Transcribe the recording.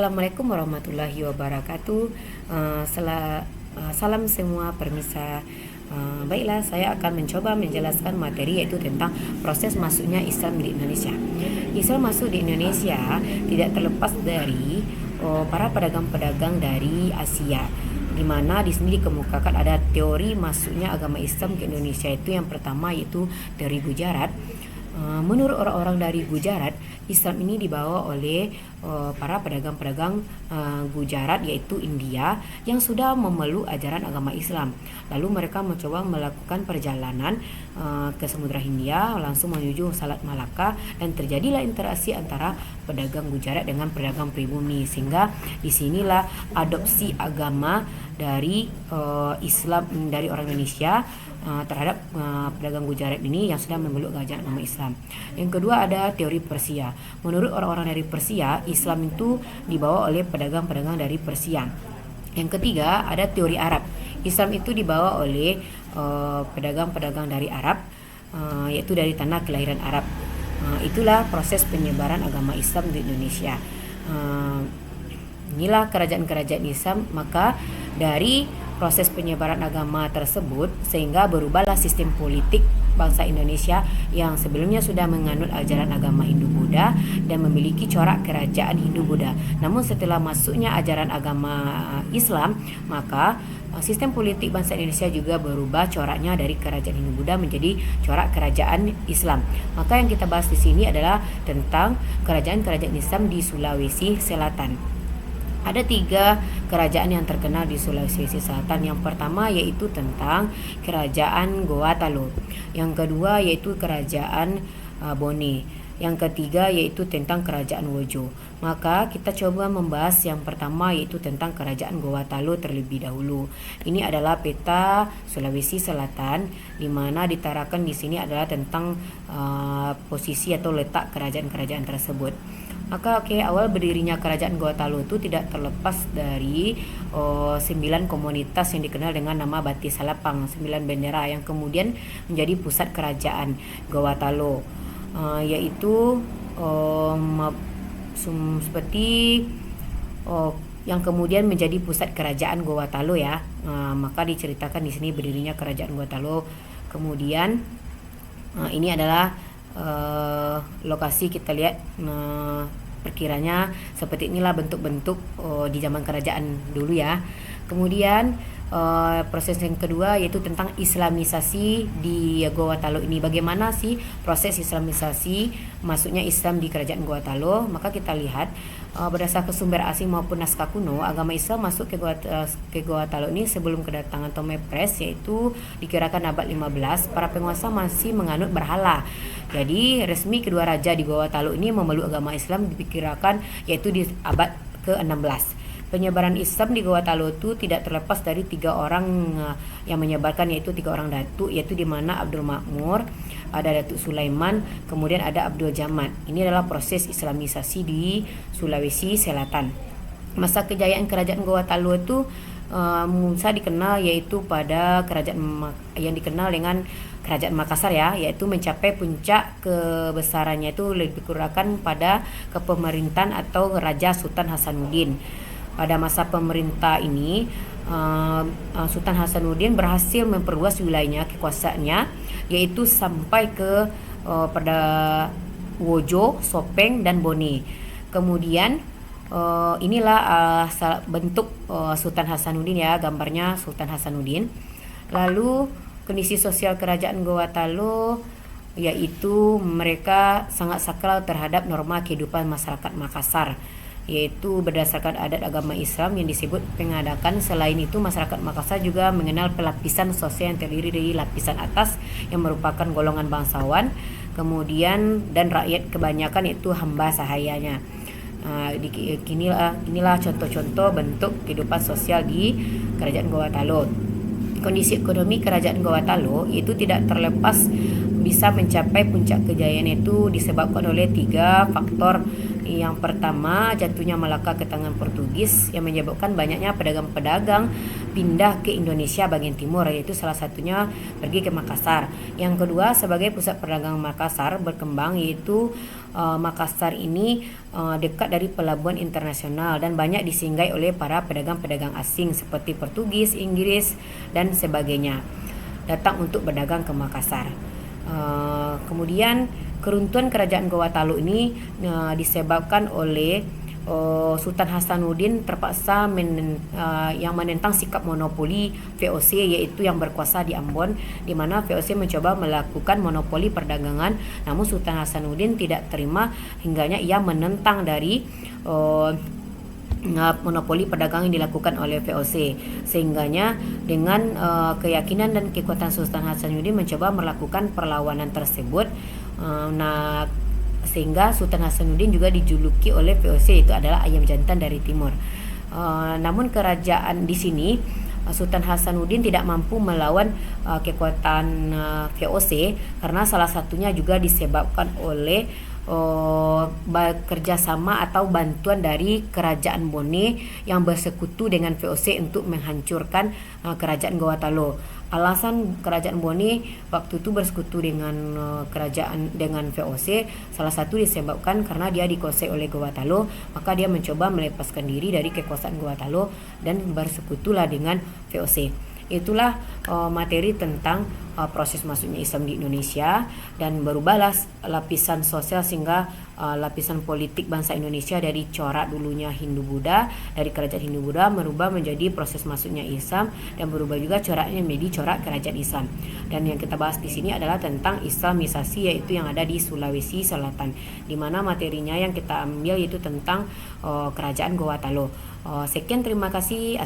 Assalamualaikum warahmatullahi wabarakatuh. Salam semua permisa. Baiklah, saya akan mencoba menjelaskan materi yaitu tentang proses masuknya Islam di Indonesia. Islam masuk di Indonesia tidak terlepas dari para pedagang-pedagang dari Asia, di mana di sini dikemukakan ada teori masuknya agama Islam ke Indonesia. Itu yang pertama, yaitu dari Gujarat. Menurut orang-orang dari Gujarat, Islam ini dibawa oleh para pedagang-pedagang Gujarat, yaitu India, yang sudah memeluk ajaran agama Islam. Lalu mereka mencoba melakukan perjalanan ke Samudra Hindia langsung menuju Selat Malaka, dan terjadilah interaksi antara pedagang Gujarat dengan pedagang pribumi, sehingga disinilah adopsi agama dari Islam dari orang Indonesia terhadap pedagang Gujarat ini yang sudah memeluk ajaran agama Islam. Yang kedua ada teori Persia. Menurut orang-orang dari Persia, Islam itu dibawa oleh pedagang-pedagang dari Persia. Yang ketiga ada teori Arab. Islam itu dibawa oleh pedagang-pedagang dari Arab, yaitu dari tanah kelahiran Arab. Itulah proses penyebaran agama Islam di Indonesia. Inilah kerajaan-kerajaan Islam. Maka dari proses penyebaran agama tersebut sehingga berubahlah sistem politik bangsa Indonesia yang sebelumnya sudah menganut ajaran agama Hindu-Buddha dan memiliki corak kerajaan Hindu-Buddha. Namun setelah masuknya ajaran agama Islam, maka sistem politik bangsa Indonesia juga berubah coraknya dari kerajaan Hindu-Buddha menjadi corak kerajaan Islam. Maka yang kita bahas di sini adalah tentang kerajaan-kerajaan Islam di Sulawesi Selatan. Ada 3 kerajaan yang terkenal di Sulawesi Selatan. Yang pertama yaitu tentang kerajaan Gorontalo. Yang kedua yaitu kerajaan Bone. Yang ketiga yaitu tentang kerajaan Wojo. Maka kita coba membahas yang pertama yaitu tentang kerajaan Gorontalo terlebih dahulu. Ini adalah peta Sulawesi Selatan, di mana ditarakan di sini adalah tentang posisi atau letak kerajaan-kerajaan tersebut. Maka awal berdirinya kerajaan Gorontalo itu tidak terlepas dari 9 komunitas yang dikenal dengan nama Bati Salapang, 9 bendera yang kemudian menjadi pusat kerajaan Gorontalo, yaitu seperti yang kemudian menjadi pusat kerajaan Gorontalo ya. Maka diceritakan di sini berdirinya kerajaan Gorontalo. Kemudian ini adalah lokasi, kita lihat perkiranya seperti inilah bentuk-bentuk di zaman kerajaan dulu ya. Kemudian proses yang kedua yaitu tentang Islamisasi di Gorontalo ini. Bagaimana sih proses Islamisasi masuknya Islam di kerajaan Gorontalo? Maka kita lihat berdasarkan sumber asing maupun naskah kuno, agama Islam masuk ke Gorontalo ini sebelum kedatangan Ptolemy Pres, yaitu dikirakan abad 15. Para penguasa masih menganut berhala. Jadi resmi kedua raja di Gorontalo ini memeluk agama Islam diperkirakan yaitu di abad ke-16. Penyebaran Islam di Gorontalo itu tidak terlepas dari 3 orang yang menyebarkan, yaitu 3 orang datuk, yaitu di mana Abdul Makmur, ada Datuk Sulaiman, kemudian ada Abdul Jamad. Ini adalah proses Islamisasi di Sulawesi Selatan. Masa kejayaan kerajaan Gorontalo itu Musa dikenal yaitu pada kerajaan yang dikenal dengan Kerajaan Makassar ya, yaitu mencapai puncak kebesarannya itu lebih kurang pada kepemerintahan atau Raja Sultan Hasanuddin. Pada masa pemerintah ini Sultan Hasanuddin berhasil memperluas wilayahnya, kekuasaannya, yaitu sampai ke pada Wojo, Sopeng dan Bone. Kemudian inilah bentuk Sultan Hasanuddin ya, gambarnya Sultan Hasanuddin. Lalu kondisi sosial kerajaan Gorontalo yaitu mereka sangat sakral terhadap norma kehidupan masyarakat Makassar, yaitu berdasarkan adat agama Islam yang disebut pengadakan. Selain itu, masyarakat Makassar juga mengenal pelapisan sosial yang terdiri dari lapisan atas yang merupakan golongan bangsawan, kemudian dan rakyat kebanyakan yaitu hamba sahayanya. Inilah contoh-contoh bentuk kehidupan sosial di kerajaan Gorontalo. Kondisi ekonomi kerajaan Gorontalo itu tidak terlepas bisa mencapai puncak kejayaan itu disebabkan oleh 3 faktor. Yang pertama, jatuhnya Malaka ke tangan Portugis yang menyebabkan banyaknya pedagang-pedagang pindah ke Indonesia bagian timur, yaitu salah satunya pergi ke Makassar. Yang kedua, sebagai pusat perdagangan Makassar berkembang, yaitu Makassar ini dekat dari pelabuhan internasional dan banyak disinggahi oleh para pedagang-pedagang asing seperti Portugis, Inggris dan sebagainya datang untuk berdagang ke Makassar. Kemudian keruntuhan kerajaan Gorontalo ini disebabkan oleh Sultan Hasanuddin terpaksa yang menentang sikap monopoli VOC, yaitu yang berkuasa di Ambon, di mana VOC mencoba melakukan monopoli perdagangan, namun Sultan Hasanuddin tidak terima, hingganya ia menentang dari monopoli perdagangan yang dilakukan oleh VOC, sehingganya dengan keyakinan dan kekuatan Sultan Hasanuddin mencoba melakukan perlawanan tersebut, sehingga Sultan Hasanuddin juga dijuluki oleh VOC, itu adalah ayam jantan dari timur. Namun kerajaan di sini, Sultan Hasanuddin tidak mampu melawan kekuatan VOC karena salah satunya juga disebabkan oleh kerjasama atau bantuan dari kerajaan Bone yang bersekutu dengan VOC untuk menghancurkan kerajaan Gorontalo. Alasan kerajaan Bone waktu itu bersekutu dengan VOC salah satu disebabkan karena dia dikuasai oleh Gorontalo, maka dia mencoba melepaskan diri dari kekuasaan Gorontalo dan bersekutulah dengan VOC. Itulah materi tentang proses masuknya Islam di Indonesia, dan berubahlah lapisan sosial sehingga lapisan politik bangsa Indonesia dari corak dulunya Hindu-Buddha, dari kerajaan Hindu-Buddha merubah menjadi proses masuknya Islam, dan berubah juga coraknya menjadi corak kerajaan Islam. Dan yang kita bahas di sini adalah tentang Islamisasi, yaitu yang ada di Sulawesi Selatan, di mana materinya yang kita ambil yaitu tentang kerajaan Gorontalo. Sekian, terima kasih.